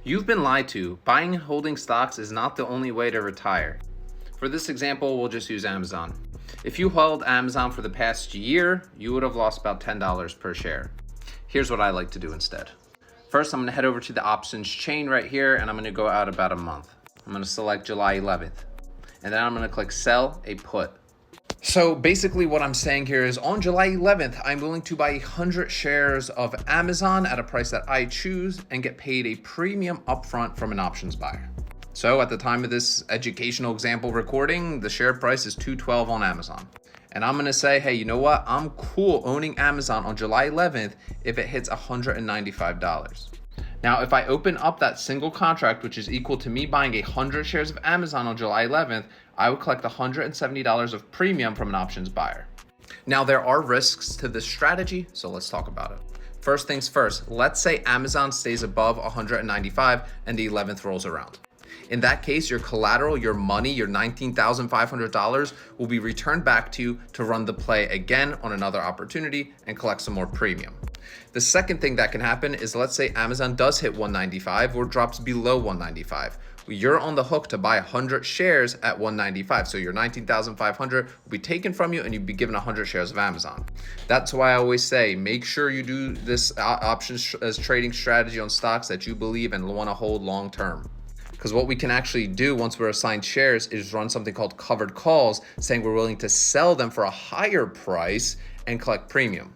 You've been lied to. Buying and holding stocks is not the only way to retire. For this example, we'll just use Amazon. If you held Amazon for the past year, you would have lost about $10 per share. Here's what I like to do instead. First, I'm going to head over to the options chain right here, and I'm going to go out about a month. I'm going to select July 11th, and then I'm going to click sell a put. So basically what I'm saying here is on July 11th, I'm willing to buy 100 shares of Amazon at a price that I choose and get paid a premium upfront from an options buyer. So at the time of this educational example recording, the share price is $212 on Amazon. And I'm gonna say, hey, you know what? I'm cool owning Amazon on July 11th if it hits $195. Now, if I open up that single contract, which is equal to me buying 100 shares of Amazon on July 11th, I would collect $170 of premium from an options buyer. Now, there are risks to this strategy, so let's talk about it. First things first, let's say Amazon stays above 195 and the 11th rolls around. In that case, your collateral, your money, your $19,500 will be returned back to you to run the play again on another opportunity and collect some more premium. The second thing that can happen is, let's say Amazon does hit 195 or drops below 195. You're on the hook to buy 100 shares at 195. So your 19,500 will be taken from you and you'll be given 100 shares of Amazon. That's why I always say, make sure you do this options as trading strategy on stocks that you believe and want to hold long term. Because what we can actually do once we're assigned shares is run something called covered calls, saying we're willing to sell them for a higher price and collect premium.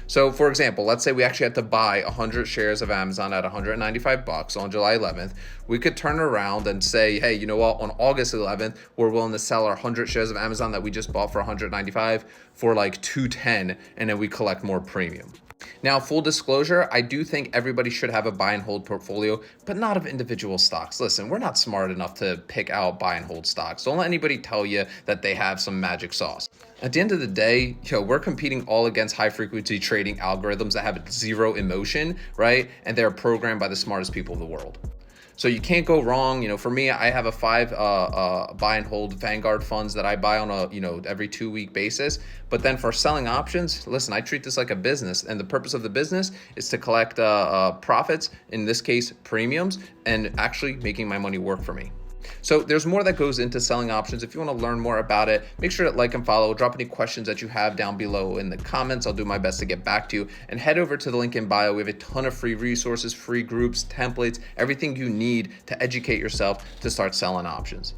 So for example, let's say we actually had to buy 100 shares of Amazon at $195 on July 11th. We could turn around and say, hey, you know what? On August 11th, we're willing to sell our 100 shares of Amazon that we just bought for $195 for like $210, and then we collect more premium. Now, full disclosure, I do think everybody should have a buy and hold portfolio, but not of individual stocks. Listen, we're not smart enough to pick out buy and hold stocks. Don't let anybody tell you that they have some magic sauce. At the end of the day, we're competing all against high frequency trading algorithms that have zero emotion, right? And they're programmed by the smartest people in the world. So you can't go wrong. For me, I have a 5 buy and hold Vanguard funds that I buy on a every 2-week basis. But then for selling options, listen, I treat this like a business, and the purpose of the business is to collect profits, in this case premiums, and actually making my money work for me. So there's more that goes into selling options. If you want to learn more about it, make sure to like and follow. Drop any questions that you have down below in the comments. I'll do my best to get back to you. And head over to the link in bio. We have a ton of free resources, free groups, templates, everything you need to educate yourself to start selling options.